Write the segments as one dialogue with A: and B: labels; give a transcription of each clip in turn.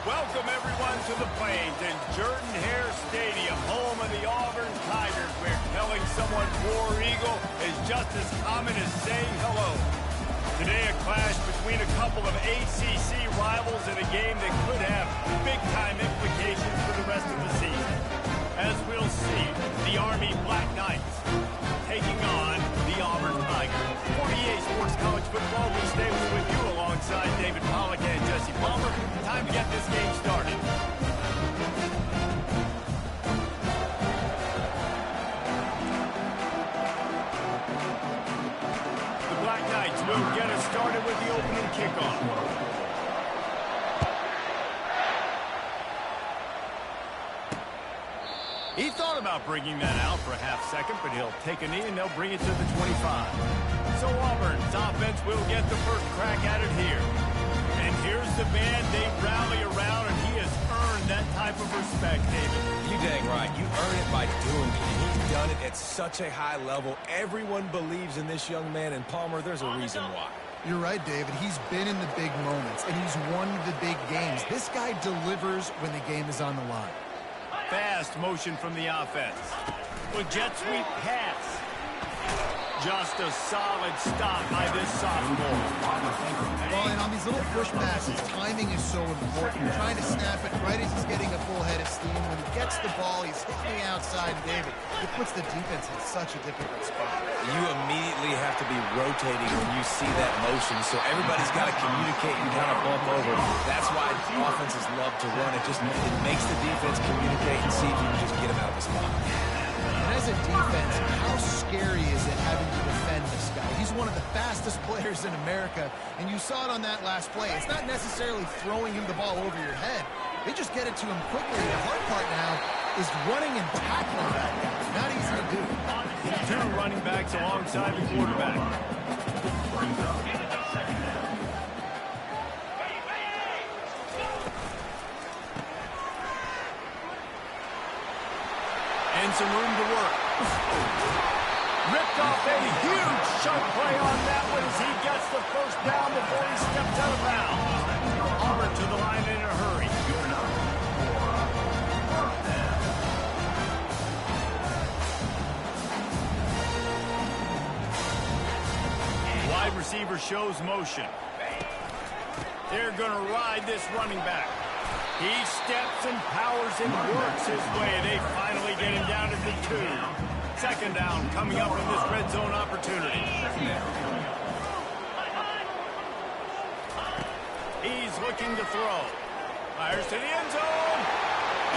A: Welcome, everyone, to the Plains and Jordan-Hare Stadium, home of the Auburn Tigers, where telling someone War Eagle is just as common as saying hello. Today, a clash between a couple of ACC rivals in a game that could have big-time implications for the rest of the season. As we'll see, the Army Black Knights taking on the Auburn Tigers. 48 Sports College Football, Rich Davis with you alongside David Pollack and Jesse Palmer. Time to get this game started. The Black Knights will get us started with the opening kickoff. He thought about bringing that out for a half second, but he'll take a knee and they'll bring it to the 25. So Auburn's offense will get the first crack at it here. And here's the man they rally around, and he has earned that type of respect, David.
B: You dang right. You earn it by doing it. And he's done it at such a high level. Everyone believes in this young man, and Palmer, there's a reason why.
C: You're right, David. He's been in the big moments, and he's won the big games. This guy delivers when the game is on the line.
A: Fast motion from the offense. With jet sweep pass. Just a solid stop by this sophomore.
C: Well, and on these little push passes, timing is so important. You're trying to snap it right as he's getting a full head of steam. When he gets the ball, he's hitting the outside, and David, it puts the defense in such a difficult spot.
B: You immediately have to be rotating when you see that motion, so everybody's got to communicate and kind of bump over. That's why offenses love to run. It makes the defense communicate and see if you can just get him out of his spot.
C: And as a defense, how scary is it having to defend this guy? He's one of the fastest players in America, and you saw it on that last play. It's not necessarily throwing him the ball over your head. They just get it to him quickly. The hard part now is running and tackling that guy. Not easy to do.
A: Two running backs alongside the quarterback. And some room to work. Ripped off a huge chunk play on that one as he gets the first down before he steps out of bounds. Auburn to the line in a hurry. Wide receiver shows motion. They're going to ride this running back. He steps and powers and works his way. They finally get him down at the 2. Second down coming up in this red zone opportunity. He's looking to throw. Fires to the end zone.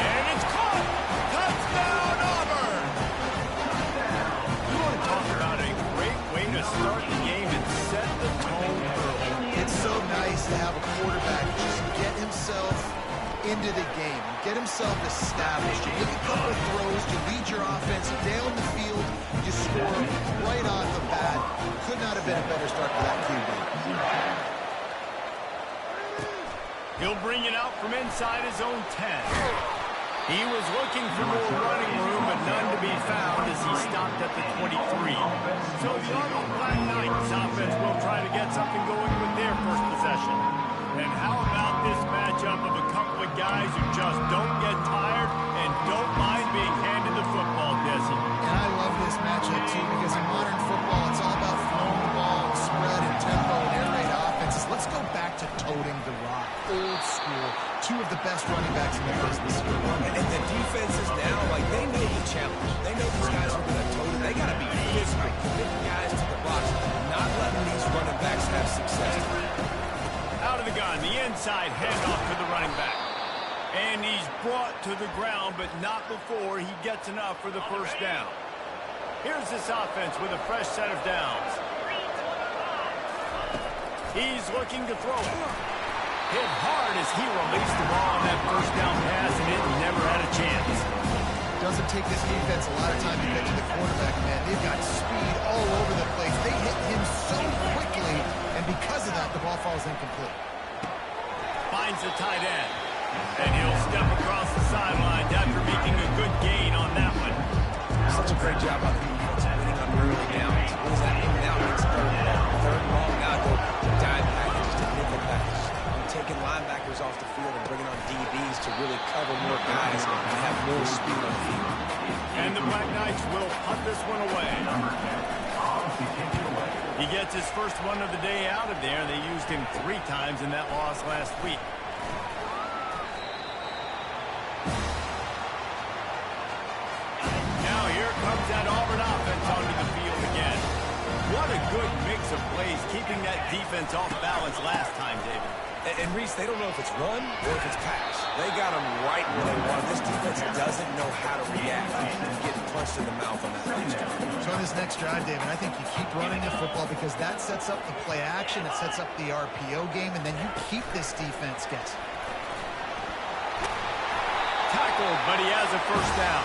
A: And it's caught. Touchdown, Auburn. You want to talk about a great way to start the game and set the tone early.
C: It's so nice to have a quarterback just get himself into the game, get himself established. You make a couple of throws, you lead your offense down the field, you score right off the bat. Could not have been a better start for that QB.
A: He'll bring it out from inside his own 10. He was looking for more running room, but none to be found as he stopped at the 23. So the Auburn Black Knights offense will try to get something going with their first possession. And how about this matchup of a couple of guys who just don't get tired and don't mind being handed the football, Jesse?
C: And I love this matchup, too, because in modern football, it's all about throwing the ball, spread and tempo and air raid offenses. Let's go back to toting the rock. Old school. Two of the best running backs in the business.
B: And the defenses now, they know the challenge. They know these guys are going to tote it. They got to be physical, committing guys to the box, not letting these running backs have success.
A: Out of the gun, the inside handoff to the running back. And he's brought to the ground, but not before he gets enough for the first down. Here's this offense with a fresh set of downs. He's looking to throw it. Hit hard as he released the ball on that first down pass, and it never had a chance.
C: Doesn't take this defense a lot of time to get to the quarterback, man. They've got speed all over the place. They hit him so quickly, and because of that, the ball falls incomplete.
A: Finds the tight end, and he'll step across the sidelines after making a good gain on that one.
B: Such a great job by the defense winning on early downs. What does that mean now? It's third and long. Third and long, now go to dime package to nickel package. You take taking linebackers off the field and bringing on DBs to really cover more guys and have more speed on the field.
A: And the Black Knights will punt this one away. He gets his first one of the day out of there. They used him 3 times in that loss last week. Now here comes that Auburn offense onto the field again. What a good mix of plays, keeping that defense off balance last time, David.
B: And Reese, they don't know if it's run or if it's pass. They got them right where they want. This defense doesn't know how to react and getting punched in the mouth on that last drive.
C: So on this next drive, David, I think you keep running the football because that sets up the play action, it sets up the RPO game, and then you keep this defense guessing.
A: Tackled, but he has a first down.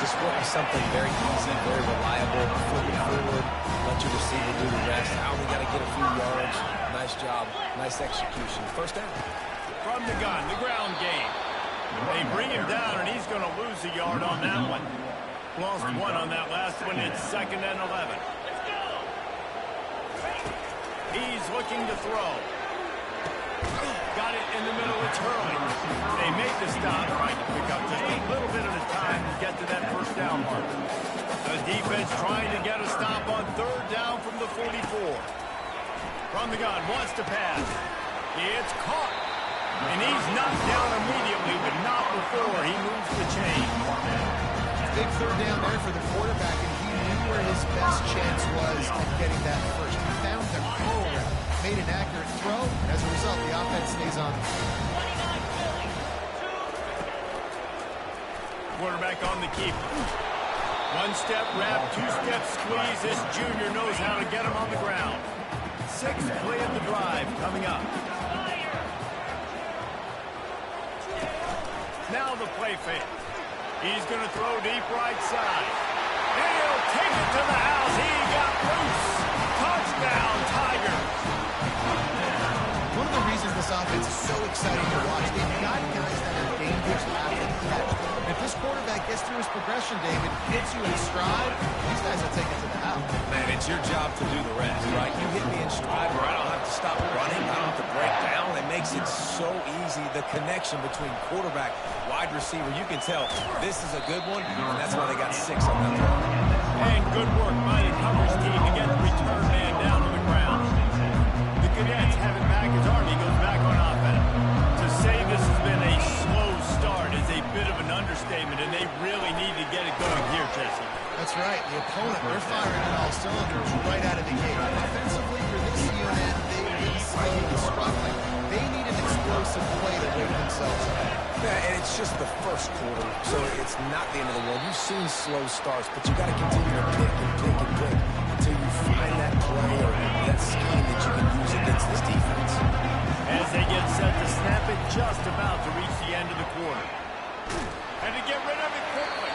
B: Just working something very easy, very reliable, flipping forward, let your receiver do the rest. I only got to get a few yards. Nice job, nice execution. First down.
A: From the gun, the ground game. They bring him down, and he's going to lose a yard on that one. Lost 1 on that last one. It's 2nd and 11. He's looking to throw. Got it in the middle. It's Hurley. They make the stop, trying to pick up just a little bit at a time to get to that first down mark. The defense trying to get a stop on 3rd down from the 44. From the gun, wants to pass. It's caught. And he's knocked down immediately, but not before he moves the chain.
C: Big 3rd down there for the quarterback, and he knew where his best chance was at getting that first. He found the hole, made an accurate throw, and as a result, the offense stays on.
A: Quarterback on the keep. 1-step wrap, 2-step squeeze. This junior knows how to get him on the ground. 6th play of the drive coming up. Now the play fake. He's going to throw deep right side. And he'll take it to the house. He got loose. Touchdown, Tigers.
C: One of the reasons this offense is so exciting to watch, they've got guys that are dangerous after the catch. If this quarterback gets through his progression, David, hits you in stride, these guys will take it to the house.
B: Man, it's your job to do the rest, right? You hit me in stride where I don't have to stop running, I don't have to break down. It makes it so easy, the connection between quarterback, wide receiver. You can tell this is a good one, and that's why they got 6 on that one.
A: And good work by the coverage team to get the return man down on the ground. The Cadets have it back as Army goes back on offense. To say this has been a slow start is a bit of an understatement, and they really need to get it going here, Jesse.
C: That's right. The opponent, they're firing on all cylinders right out of the gate. Offensively, for this unit, they've been struggling. They need an explosive play to wake themselves up.
B: Yeah, and it's just the first quarter, so it's not the end of the world. You've seen slow starts, but you got to continue to pick and pick and pick until you find that play or that scheme that you can use against this defense.
A: As they get set to snap it, just about to reach the end of the quarter. And to get rid of it quickly.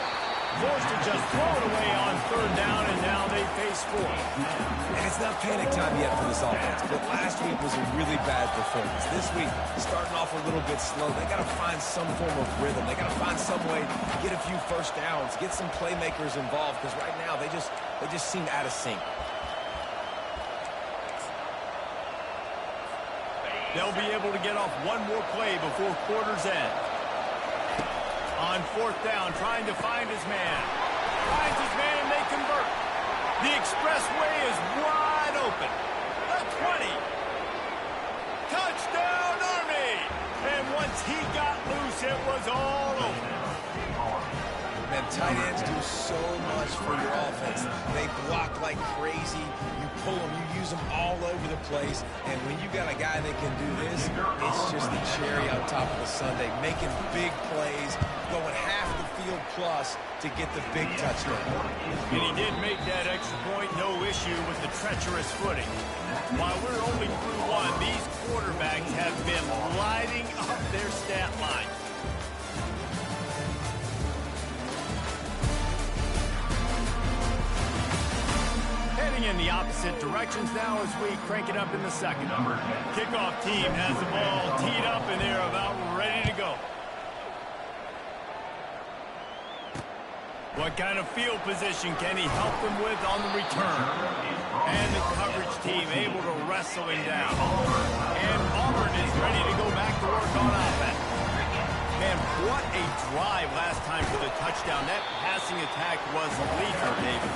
A: Forced to just throw it away on 3rd down, and now they face 4th.
B: And it's not panic time yet for this offense, but last week was a really bad performance. This week, starting off a little bit slow. They got to find some form of rhythm. They got to find some way to get a few first downs, get some playmakers involved, because right now they just seem out of sync.
A: They'll be able to get off one more play before quarter's end. On 4th down, trying to find his man. Finds his man, and they convert. The expressway is wide open. The 20. Touchdown, Army! And once he got loose, it was all over.
B: Man, tight ends do so much for your offense. They block like crazy. You pull them, you use them all over the place. And when you got a guy that can do this, it's just the cherry on top of the sundae. Making big plays, going half the field plus to get the big touchdown.
A: And he did make that extra point, no issue with the treacherous footing. While we're only through 1, these quarterbacks have been lighting up their stat line. Heading in the opposite directions now as we crank it up in the 2nd. Kickoff team has the ball teed up, and they're about ready to go. What kind of field position can he help them with on the return? And the coverage team able to wrestle him down. And Auburn is ready to go back to work on offense. Man, what a drive last time for the touchdown. That passing attack was lethal, David.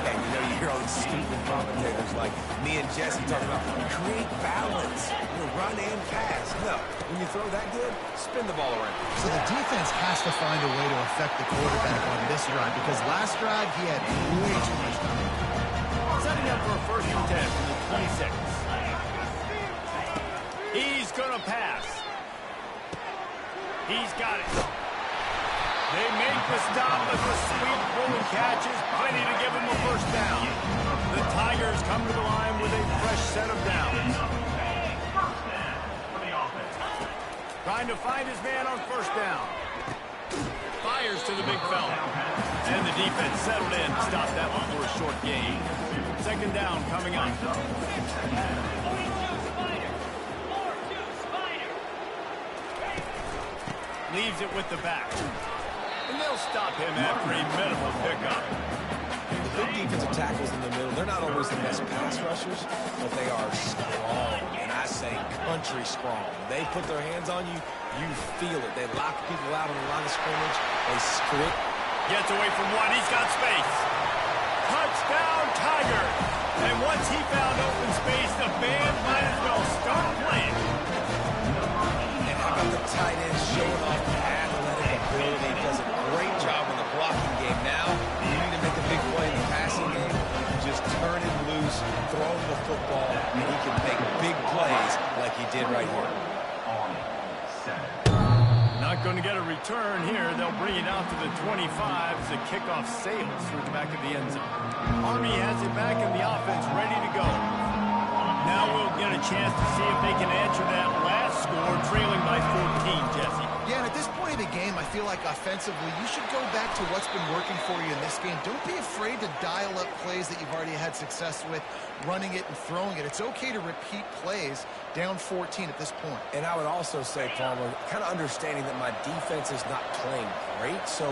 B: Yeah, you know, you hear all these stupid commentators like me and Jesse talking about create balance, run and pass. No, when you throw that good, spin the ball around.
C: So the defense has to find a way to affect the quarterback on this drive because last drive he had way too much time.
A: Setting up for a 1st and 10 from the 26. He's going to pass. He's got it. They make the stop with the sweet rolling catches. Plenty to give him a 1st down. The Tigers come to the line with a fresh set of downs. Trying to find his man on 1st down. Fires to the big fella. And the defense settled in to stop that one for a short gain. 2nd down coming up. Leaves it with the back. And they'll stop him after a minimal pickup.
B: The big defensive tackles in the middle, they're not always the best pass rushers, but they are strong, and I say country strong. They put their hands on you, you feel it. They lock people out on the line of scrimmage. They script.
A: Gets away from one. He's got space. Touchdown, Tiger. And once he found open space, the band might as well start playing.
B: And how about the tight end showing off athletic ability? Does a great job in the blocking game. Now, you need to make a big play in the passing game. Just turn him loose, throw him the football, and he can make big plays like he did right here.
A: Not going to get a return here. They'll bring it out to the 25 as the kickoff sails through the back of the end zone. Army has it back in the offense, ready to go. Now we'll get a chance to see if they can answer that last score, trailing by 14, Jesse.
C: Yeah, and at this point of the game, I feel like offensively, you should go back to what's been working for you in this game. Don't be afraid to dial up plays that you've already had success with, running it and throwing it. It's okay to repeat plays down 14 at this point.
B: And I would also say, Palmer, kind of understanding that my defense is not playing great, so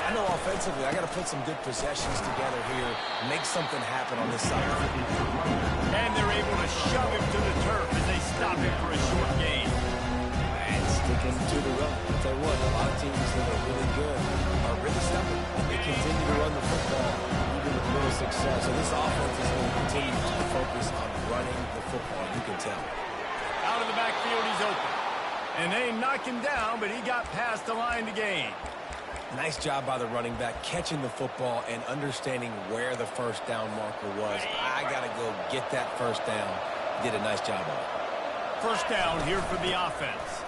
B: I know offensively I got to put some good possessions together here, make something happen on this side of the field.
A: And they're able to shove him to the turf as they stop him for a short gain.
B: And sticking to the run. I'll tell you what, a lot of teams that are really good are really stubborn. They continue to run the football, even with little success. So this offense is going to continue to focus on running the football. You can tell.
A: Out of the backfield, he's open. And they knock him down, but he got past the line to gain.
B: Nice job by the running back, catching the football and understanding where the 1st down marker was. I got to go get that 1st down. He did a nice job on it.
A: 1st down here for the offense.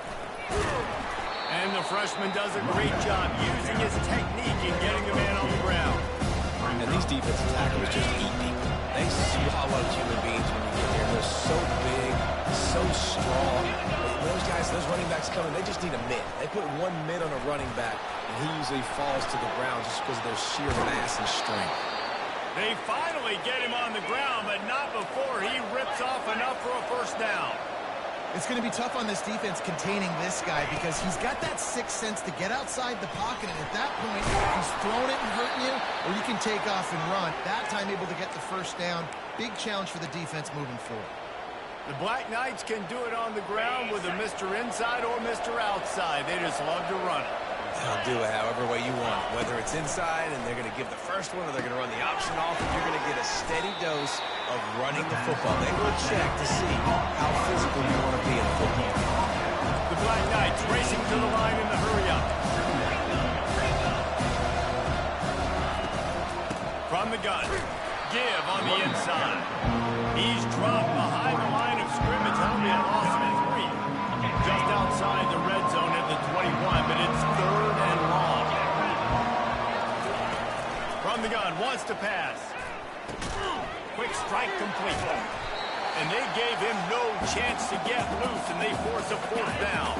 A: And the freshman does a great job using his technique in getting the man on the ground.
B: And these defensive tackles just eat people. They swallow human beings when you get there. They're so big, so strong. Those guys, those running backs coming, they just need a mid. They put one mid on a running back, and he usually falls to the ground just because of their sheer mass and strength.
A: They finally get him on the ground, but not before he rips off enough for a 1st down.
C: It's going to be tough on this defense containing this guy because he's got that sixth sense to get outside the pocket, and at that point, he's throwing it and hurting you, or you can take off and run. That time able to get the 1st down. Big challenge for the defense moving forward.
A: The Black Knights can do it on the ground with a Mr. Inside or Mr. Outside. They just love to run it.
B: They'll do it however way you want. Whether it's inside and they're going to give the 1st one or they're going to run the option off, and you're going to get a steady dose of running the football. They will check to see how physical you want to be in the football.
A: The Black Knights racing to the line in the hurry-up. From the gun. Give on the inside. He's dropped behind the line of scrimmage. That'll be a loss of 3. Just outside the red zone at the 21, but it's 3rd and long. From the gun, wants to pass. Quick strike complete. And they gave him no chance to get loose, and they force a 4th down.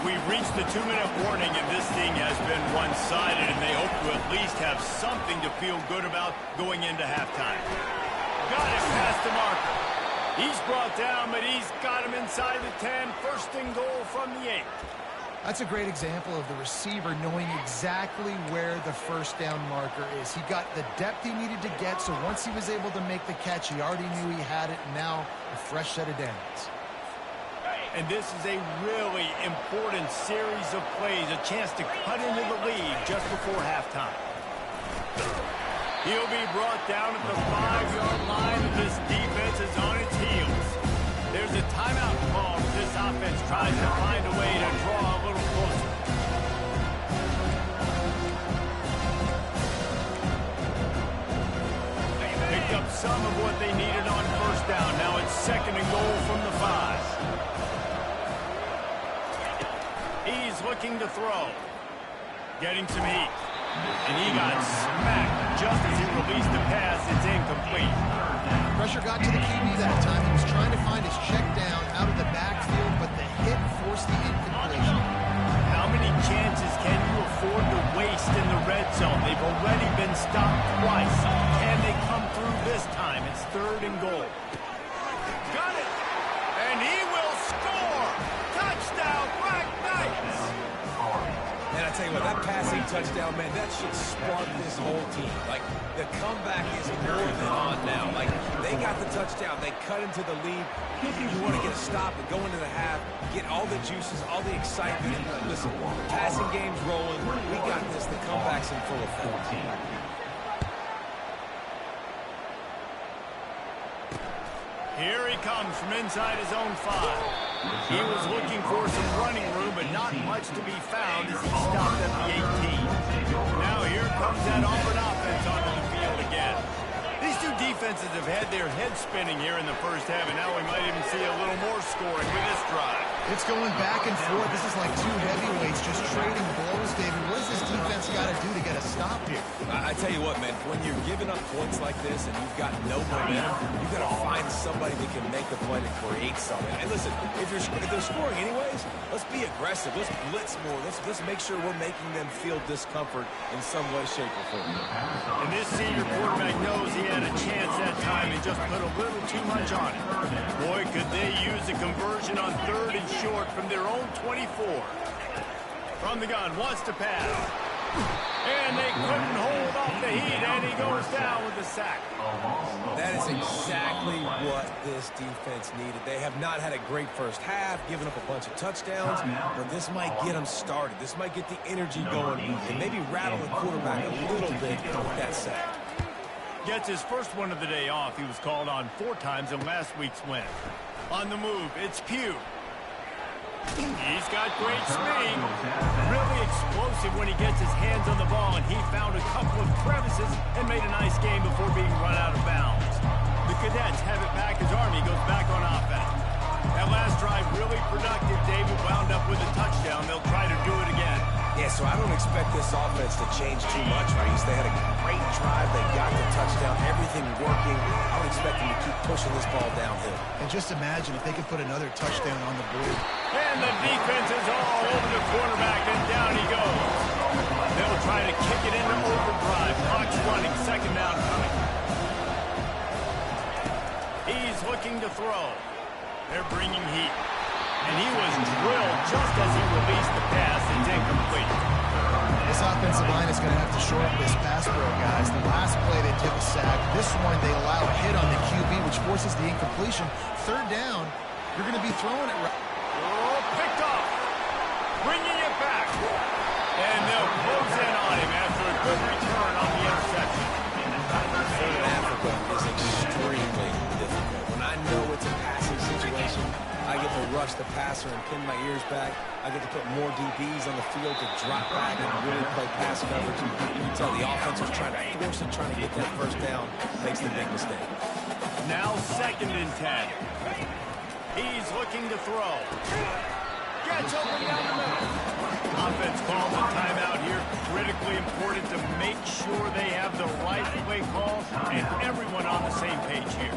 A: We've reached the 2-minute warning, and this thing has been one-sided, and they hope to at least have something to feel good about going into halftime. Got it past the marker. He's brought down, but he's got him inside the 10. 1st and goal from the 8.
C: That's a great example of the receiver knowing exactly where the 1st down marker is. He got the depth he needed to get, so once he was able to make the catch, he already knew he had it, and now a fresh set of downs.
A: And this is a really important series of plays, a chance to cut into the lead just before halftime. He'll be brought down at the 5-yard line, and this defense is on its heels. There's a timeout call as this offense tries to find a way to draw a little closer. Picked up some of what they needed on first down. Now it's 2nd and goal from the 5. He's looking to throw. Getting some heat. And he got smacked just as he released the pass. It's incomplete.
C: Pressure got to the QB that time. He was trying to find his check down out of the backfield, but the hit forced the incompletion.
A: How many chances can you afford to waste in the red zone? They've already been stopped twice. Can they come through this time? It's 3rd and goal. Got it! And he will score! Touchdown, Black Knights!
B: And I tell you what, that passing touchdown, man, that should spark this whole team. Like, the comeback is more than on now. Like, they got the touchdown. They cut into the lead. You want to get a stop and go into the half, get all the juices, all the excitement. And listen, passing game's rolling. We got this. The comeback's in full effect.
A: Here he comes from inside his own 5. He was looking for some running room, but not much to be found as he stopped at the 18. Now here comes that Auburn offense onto the field again. These two defenses have had their heads spinning here in the first half, and now we might even see a little more scoring with this drive.
C: It's going back and forth. This is like two heavyweights just trading blows, David. What does this defense got to do to get a stop here?
B: I tell you what, man, when you're giving up points like this and you've got no momentum, you've got to find somebody that can make the play to create something. And listen, if they're scoring anyways, let's be aggressive. Let's blitz more. Let's make sure we're making them feel discomfort in some way, shape, or form.
A: And this senior quarterback knows he had a chance that time and just put a little too much on it. Boy, could they use a conversion on 3rd and short from their own 24. From the gun, wants to pass. And they couldn't hold off the heat, and he goes down with the sack.
B: That is exactly what this defense needed. They have not had a great first half, given up a bunch of touchdowns, but this might get them started. This might get the energy going and maybe rattle the quarterback a little bit with that sack.
A: Gets his first one of the day off. He was called on 4 times in last week's win. On the move, it's Pugh. He's got great speed. Really explosive when he gets his hands on the ball, and he found a couple of crevices and made a nice game before being run out of bounds. The Cadets have it back as Army goes back on offense. That last drive really productive. David wound up with a touchdown. They'll try to do it again.
B: Yeah, so I don't expect this offense to change too much, Reese. They had a great drive. They got the touchdown. Everything working. I would expect them to keep pushing this ball downhill.
C: And just imagine if they could put another touchdown on the board.
A: And the defense is all over the quarterback, and down he goes. They'll try to kick it into overdrive. Clock's running. 2nd down coming. He's looking to throw. They're bringing heat. And he was drilled just as he released the pass. It's incomplete.
C: This offensive line is going to have to shore up this pass pro, guys. The last play they took a sack. This one they allow a hit on the QB, which forces the incompletion. 3rd down, you're going to be throwing it right.
A: Oh, picked off. Bringing it back. And they'll close in on him after a good return on the interception.
B: Southern Africa is extremely difficult. When I know it's a passing situation, I get to rush the passer and pin my ears back. I get to put more DBs on the field to drop back and really play pass coverage. You can tell the offense was trying to force it, trying to get that first down. Makes the big mistake.
A: Now 2nd and 10. He's looking to throw. Gets open down the middle. Offense calls a timeout here. Critically important to make sure they have the right play call and everyone on the same page here.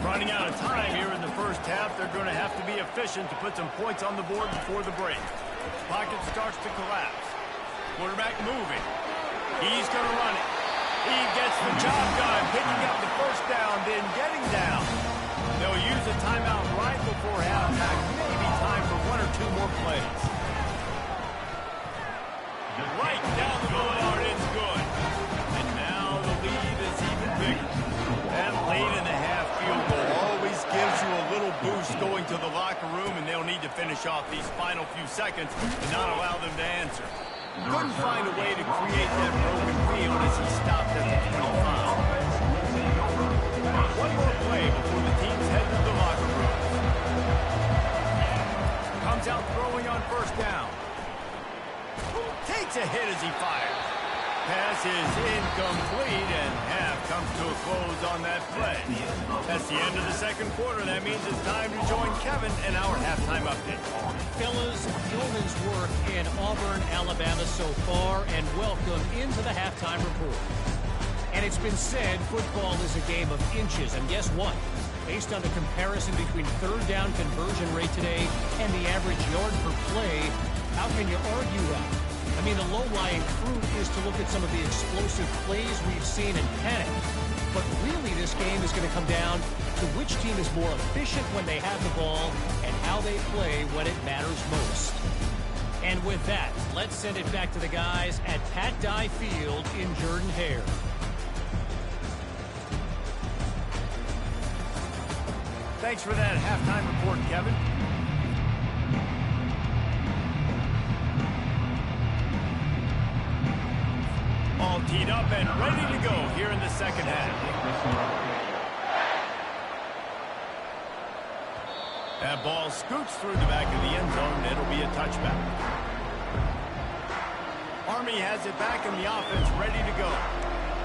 A: Running out of time here in the first half. They're going to have to be efficient to put some points on the board before the break. Pocket starts to collapse. Quarterback moving. He's going to run it. He gets the job done, picking up the first down, then getting down. They'll use a timeout right before halftime. Maybe time for 1 or 2 more plays. Right down the boulevard, it's good. And now the lead is even bigger. That late in the half field goal always gives you a little boost going to the locker room, and they'll need to finish off these final few seconds and not allow them to answer. Couldn't find a way to create that broken field as he stopped at the 25. One more play before the teams head to the locker room. Comes out throwing on first down. Takes a hit as he fires. Pass is incomplete, and half comes to a close on that play. That's the end of the second quarter. That means it's time to join Kevin in our halftime update.
D: Fellas, yeoman's work in Auburn, Alabama so far, and welcome into the halftime report. And it's been said football is a game of inches, and guess what? Based on the comparison between third down conversion rate today and the average yard per play, how can you argue that? I mean, the low-lying fruit is to look at some of the explosive plays we've seen and panic. But really, this game is going to come down to which team is more efficient when they have the ball and how they play when it matters most. And with that, let's send it back to the guys at Pat Dye Field in Jordan-Hare.
A: Thanks for that halftime report, Kevin. All teed up and ready to go here in the second half. That ball scoots through the back of the end zone. It'll be a touchback. Army has it back in the offense, ready to go.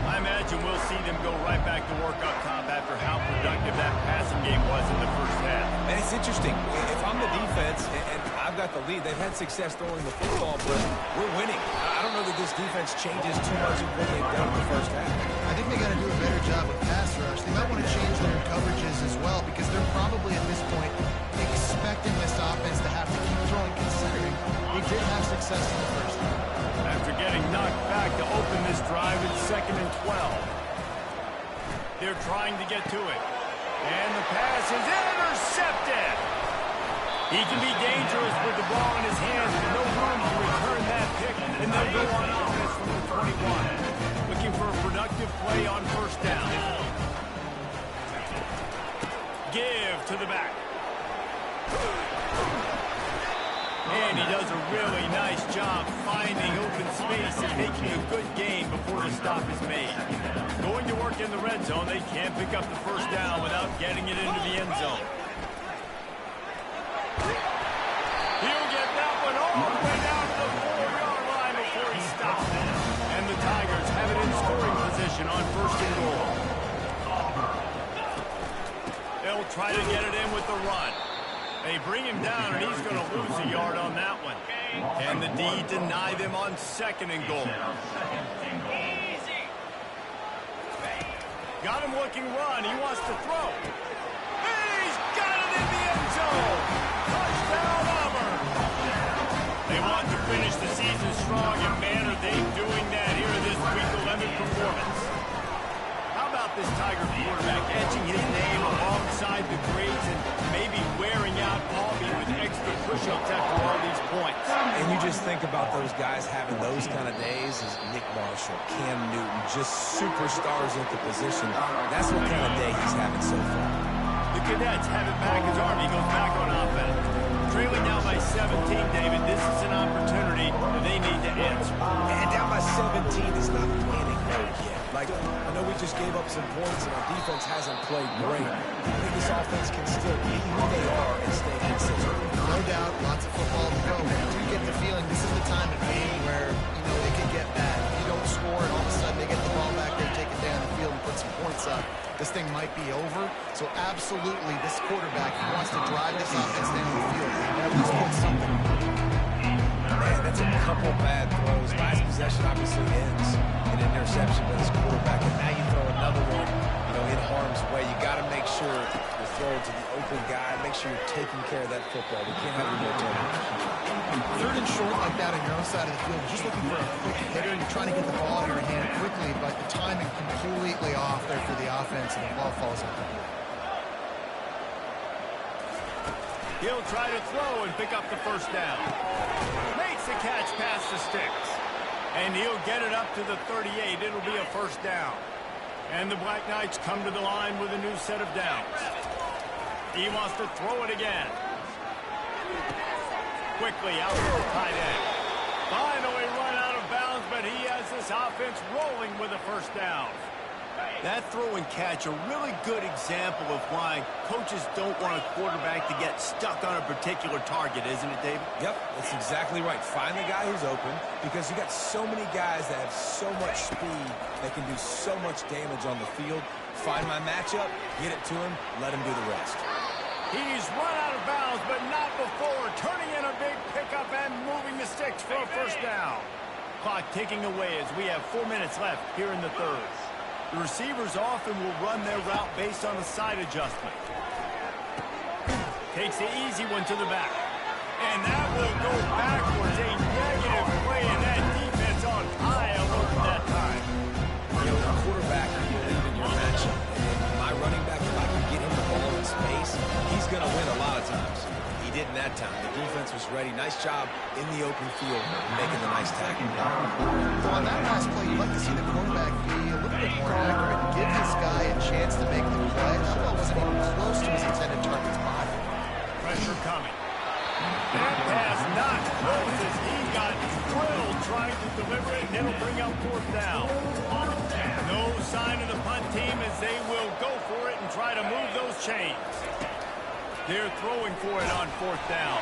A: I imagine we'll see them go right back to work up top after how productive that passing game was in the first half.
B: And it's interesting. If I'm the defense and I've got the lead, they've had success throwing the football, but we're winning. I don't know that this defense changes too much of what they've done in the first half.
C: I think they got to do a better job with pass rush. They might want to change their coverages as well because they're probably at this point expecting this offense to have to keep throwing, considering they did have success in the first half.
A: After getting knocked back to open this drive, it's 2nd and 12. They're trying to get to it. And the pass is intercepted. He can be dangerous with the ball in his hands, but no room to return that pick, and they'll go on offense from the 21. Looking for a productive play on first down. Give to the back. And he does a really nice job finding open space and making a good gain before the stop is made. Going to work in the red zone, they can't pick up the first down without getting it into the end zone. He'll get that one all the way down to the 4-yard line before he stops it. And the Tigers have it in scoring position on first and goal. They'll try to get it in with the run. They bring him down, and he's going to lose a yard on that one. And the D deny them on 2nd and goal. Got him looking run. He wants to throw. He's got it in the end zone. Touchdown, Auburn. They want to finish the season strong, and man, are they doing that here in this Week 11 performance. How about this Tiger quarterback etching his name alongside the greats and maybe wearing out Auburn with extra push-ups after all these points?
B: And you just think about those guys having those kind of days as Nick Marshall, Cam Newton, just superstars at the position. That's what kind of day he's having so far.
A: The Cadets have it back as Army goes back on offense. Trailing down by 17, David, this is an opportunity that they need to answer.
B: And down by 17 is not panic mode yet. Like, I know we just gave up some points and our defense hasn't played great. I think this offense can still be who they are and stay consistent.
C: No doubt, lots of football to go. But I do get the feeling this is the time of game where, they could get bad. If you don't score and all of a sudden they get the ball back there, take it down the field and put some points up, this thing might be over. So absolutely, this quarterback, he wants to drive this offense down the field. At least put something.
B: Man, that's a couple bad throws. Last possession obviously ends in an interception by this quarterback, and now you throw another one, in harm's way. You got to make sure you throw it to the open guy. Make sure you're taking care of that football. We can't have any more turnovers.
C: 3rd and short like that on your own side of the field, you're just looking for a quick hitter. You're trying to get the ball in your hand quickly, but the timing completely off there for the offense, and the ball falls incomplete.
A: He'll try to throw and pick up the first down. Makes the catch past the sticks. And he'll get it up to the 38. It'll be a first down. And the Black Knights come to the line with a new set of downs. He wants to throw it again. Quickly out to the tight end. Finally run out of bounds, but he has this offense rolling with a first down.
E: That throw and catch a really good example of why coaches don't want a quarterback to get stuck on a particular target, isn't it, David?
B: Yep, that's exactly right. Find the guy who's open, because you got so many guys that have so much speed that can do so much damage on the field. Find my matchup, get it to him, let him do the rest.
A: He's run out of bounds, but not before. Turning in a big pickup and moving the sticks for a first down. Clock ticking away as we have 4 minutes left here in the third. The receivers often will run their route based on a side adjustment. Takes the easy one to the back. And that will go backwards. A negative play, and that defense on high alert that time.
B: You know, the quarterback, you believe in your matchup. And my running back, if I can get him the ball in space, he's going to win a lot of times. He didn't that time. The defense was ready. Nice job in the open field, making the nice tackle.
C: So on that last play, you'd like to see the quarterback be a little bit more accurate and give his guy a chance to make the play. That ball wasn't even close to his intended target's body.
A: Pressure coming. That pass not close as he got drilled trying to deliver it, and it'll bring up fourth down. No sign of the punt team as they will go for it and try to move those chains. They're throwing for it on fourth down.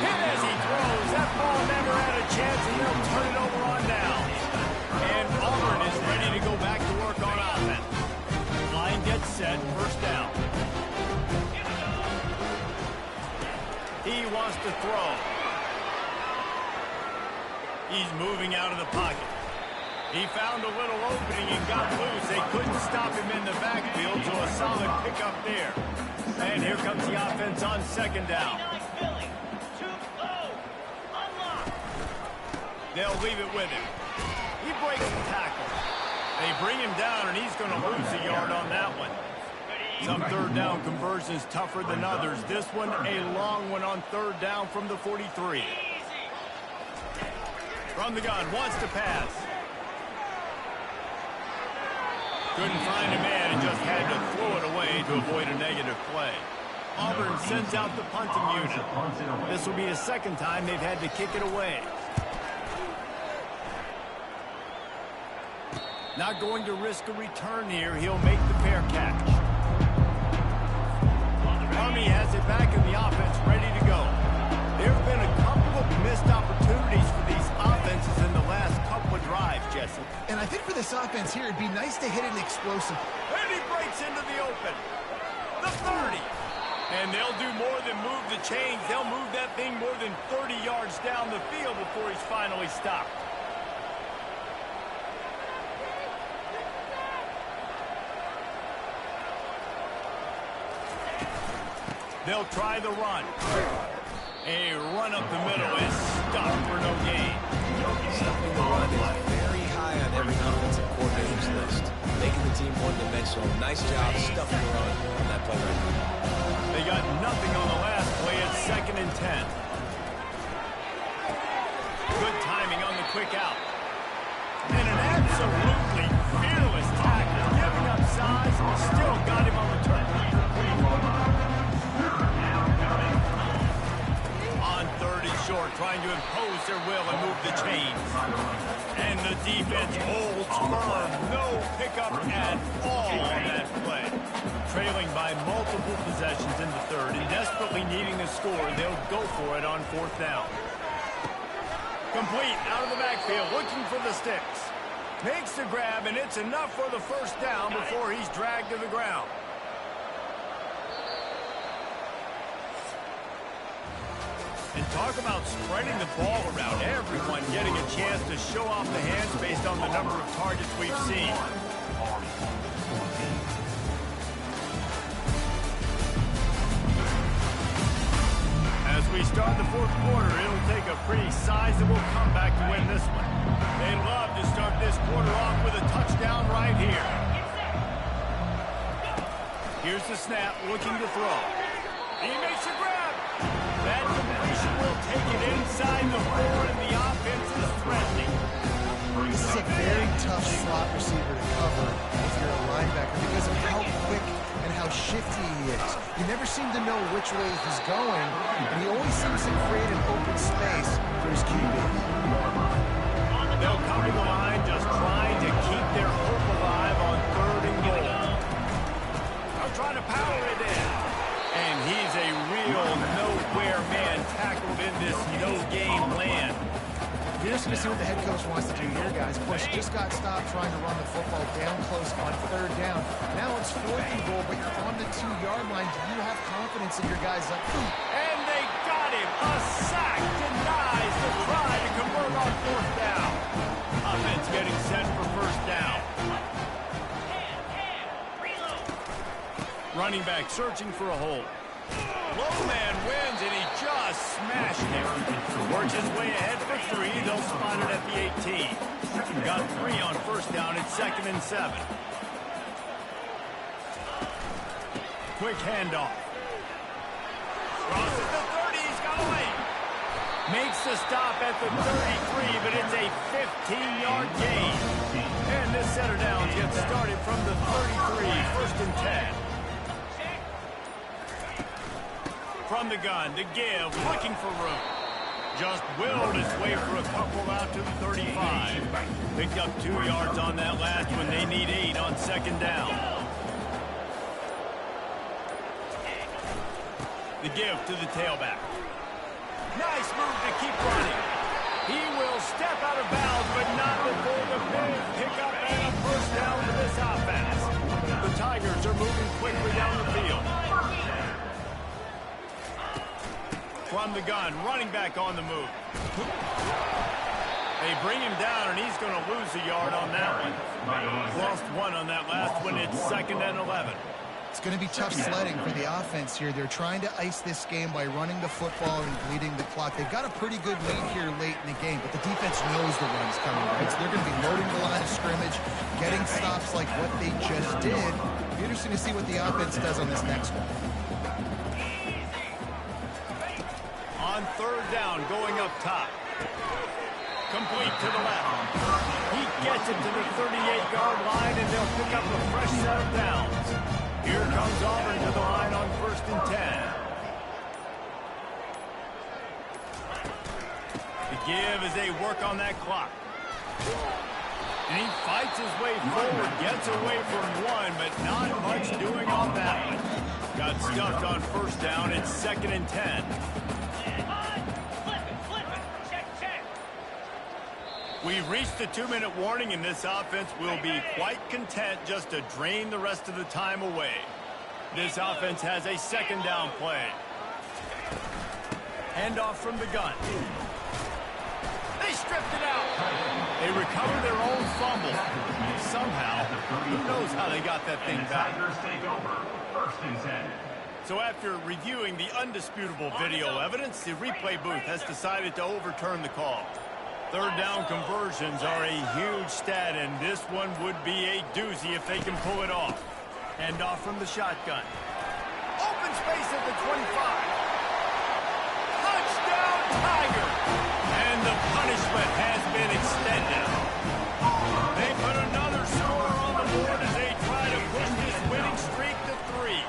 A: Hit as he throws. That ball never had a chance, and they'll turn it over on down. And Auburn is ready to go back to work on offense. Line gets set, first down. He wants to throw. He's moving out of the pocket. He found a little opening and got loose. They couldn't stop him in the backfield, so a solid pickup there. And here comes the offense on second down. They'll leave it with him. He breaks the tackle. They bring him down, and he's going to lose a yard on that one. Some third down conversions tougher than others. This one, a long one on third down from the 43. From the gun, wants to pass. Couldn't find a man and just had to throw it away to avoid a negative play. Auburn sends out the punting unit. This will be the second time they've had to kick it away. Not going to risk a return here. He'll make the fair catch. Army has it back in the offense, ready to go. There have been a couple of missed opportunities for these offenses in the last couple of drives, Jesse.
C: And I think for this offense here, it'd be nice to hit an explosive.
A: And he breaks into the open. The 30. And they'll do more than move the chains. They'll move that thing more than 30 yards down the field before he's finally stopped. They'll try the run. A run up the middle is stopped for no gain.
B: Stopping the run is very high on every offensive coordinator's list. Making the team one-dimensional. Nice job stuffing the run on that play right now.
A: They got nothing on the last play at 2nd and 10. Good timing on the quick out. And an absolutely fearless tackle. Giving up size, still got him on the turn. On 30 short, trying to impose their will and move the chains. And the defense holds firm. No pickup at all on that play. Trailing by multiple possessions in the third and desperately needing a score, they'll go for it on fourth down. Complete out of the backfield, looking for the sticks. Makes the grab, and it's enough for the first down before he's dragged to the ground. And talk about spreading the ball around. Everyone getting a chance to show off the hands based on the number of targets we've seen. As we start the fourth quarter, it'll take a pretty sizable comeback to win this one. They love to start this quarter off with a touchdown right here. Here's the snap, looking to throw. He makes a grab. That completion will take it inside the 4, and the offense is threatening.
C: This is a very tough slot receiver to cover if you're a linebacker because of how quick and how shifty he is. You never seem to know which way he's going, and he always seems to create an open space for his QB.
A: They'll cover the line, just trying to keep their hope alive on 3rd and goal. They'll try to power it in. And he's a real nowhere man tackled in this no-game land.
C: You're just going to see what the head coach wants to do here, guys. Of course, just got stopped trying to run the football down close on 3rd down. Now it's 4th and goal, but you're on the 2-yard line. Do you have confidence in your guys up front?
A: And they got him. A sack denies the try to convert on 4th down. Offense getting set for 1st down. Running back searching for a hole. Low man wins, and he just smashed him. Works his way ahead for 3. They'll spot it at the 18. Got 3 on 1st down. It's 2nd and 7. Quick handoff. Crosses the 30. He's got away. Makes the stop at the 33, but it's a 15-yard gain. And this setter down gets started from the 33. 1st and 10. From the gun, to give, looking for room. Just willed his way for a couple out to the 35. Picked up 2 yards on that last one. They need 8 on 2nd down. The give to the tailback. Nice move to keep running. He will step out of bounds, but not before the big pickup and a 1st down for this offense. The Tigers are moving quickly down the field. From the gun, running back on the move. They bring him down, and he's going to lose a yard on that one. Lost 1 on that last one. It's 2nd and 11.
C: It's going to be tough sledding for the offense here. They're trying to ice this game by running the football and bleeding the clock. They've got a pretty good lead here late in the game, but the defense knows the run's coming, right? So they're going to be loading the line of scrimmage, getting stops like what they just did. It'll be interesting to see what the offense does on this next one.
A: On 3rd down, going up top. Complete to the left. He gets it to the 38-yard line, and they'll pick up a fresh set of downs. Here comes Auburn to the line on 1st and 10. The give as they work on that clock. And he fights his way forward, gets away from 1, but not much doing on that one. Got stuffed on 1st down. It's 2nd and 10. We've reached the 2-minute warning, and this offense will be quite content just to drain the rest of the time away. This offense has a 2nd down play. Handoff from the gun. They stripped it out. They recover their own fumble. Somehow, who knows how they got that thing back. So after reviewing the undisputable video evidence, the replay booth has decided to overturn the call. 3rd down conversions are a huge stat, and this one would be a doozy if they can pull it off. Hand off from the shotgun. Open space at the 25. Touchdown, Tiger! And the punishment has been extended. They put another score on the board as they try to push this winning streak to 3.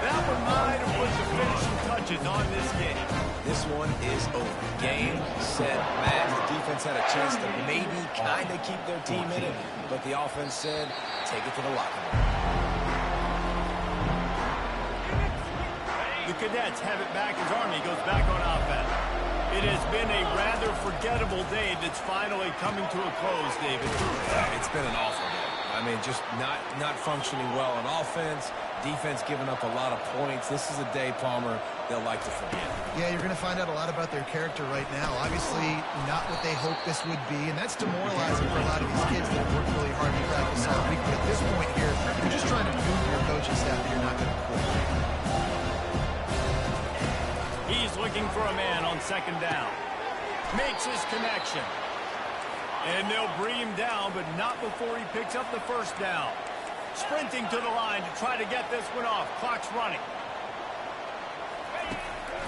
A: That one might have put the finishing touches on this game.
B: This one is over. Game, set, match. The defense had a chance to maybe kind of keep their team in it, but the offense said, take it to the locker room.
A: The Cadets have it back as Army goes back on offense. It has been a rather forgettable day that's finally coming to a close, David.
B: It's been an awful day. I mean, just not functioning well on offense. Defense giving up a lot of points. This is a day, Palmer, they'll like to forget.
C: Yeah, you're going to find out a lot about their character right now. Obviously, not what they hoped this would be, and that's demoralizing for a lot of these kids that have worked really hard to practice all week. But at this point here, you're just trying to prove to your coaching staff that you're not going to quit.
A: He's looking for a man on 2nd down. Makes his connection. And they'll bring him down, but not before he picks up the 1st down. Sprinting to the line to try to get this one off. Clock's running.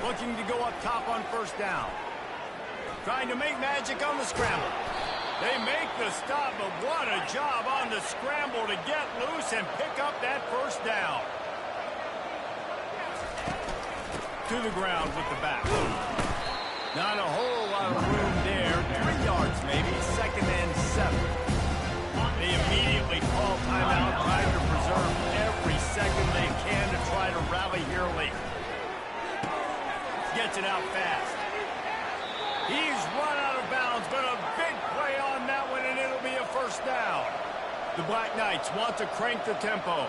A: Looking to go up top on 1st down. Trying to make magic on the scramble. They make the stop, but what a job on the scramble to get loose and pick up that first down. To the ground with the back. Not a whole lot of room there. 3 yards maybe, 2nd and 7. They immediately call timeout, trying to preserve every second they can to try to rally here late. Gets it out fast. He's run out of bounds, but a big play on that one, and it'll be a first down. The Black Knights want to crank the tempo.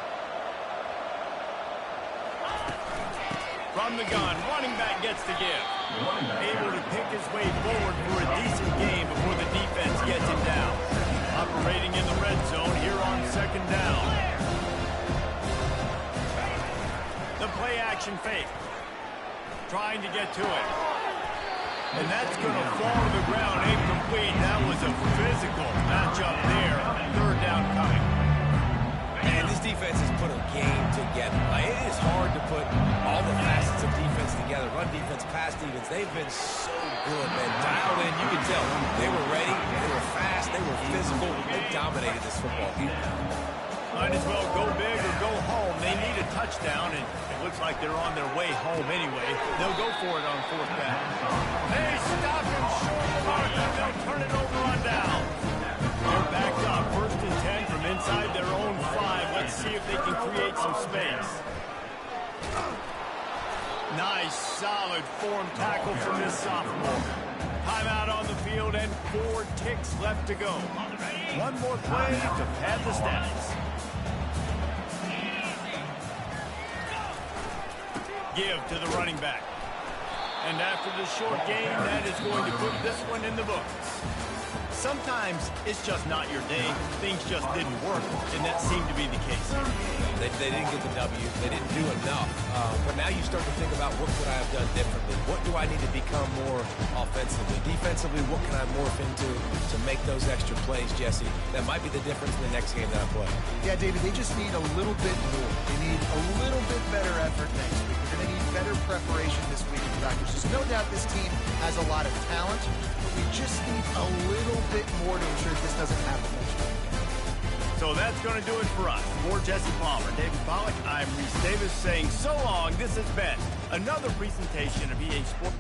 A: From the gun, running back gets the give. Able to pick his way forward for a decent game before the defense gets him down. Operating in the red zone here on 2nd down. The play action fake. Trying to get to it. And that's going to fall to the ground incomplete. That was a physical matchup there. 3rd down coming.
B: Man, this defense has put a game together. It is hard to put all the facets of defense together. Run defense, pass defense. They've been so good, man. Dialed in, you can tell. They were ready, they were fast, they were physical. They dominated this football game.
A: Might as well go big or go home. They need a touchdown, and it looks like they're on their way home anyway. They'll go for it on 4th down. They stop him short of the mark, and they'll turn it over on down. They're backed up. 1st and 10 from inside their own 5. Let's see if they can create some space. Nice, solid form tackle from this sophomore. Timeout on the field and 4 ticks left to go. One more play to pad the stats. Give to the running back. And after the short game, that is going to put this one in the books. Sometimes it's just not your day. Things just didn't work, and that seemed to be the case.
B: They didn't get the W. They didn't do enough. But now you start to think about what could I have done differently? What do I need to become more offensively? Defensively, what can I morph into to make those extra plays, Jesse? That might be the difference in the next game that I play.
C: Yeah, David, they just need a little bit more. They need a little bit better effort next week. They're going to need better preparation this week in practice. There's no doubt this team has a lot of talent, but we just need a little bit more to ensure this doesn't happen next week.
A: So that's going to do it for us. For Jesse Palmer, David Pollack, I'm Reese Davis saying so long. This has been another presentation of EA Sports.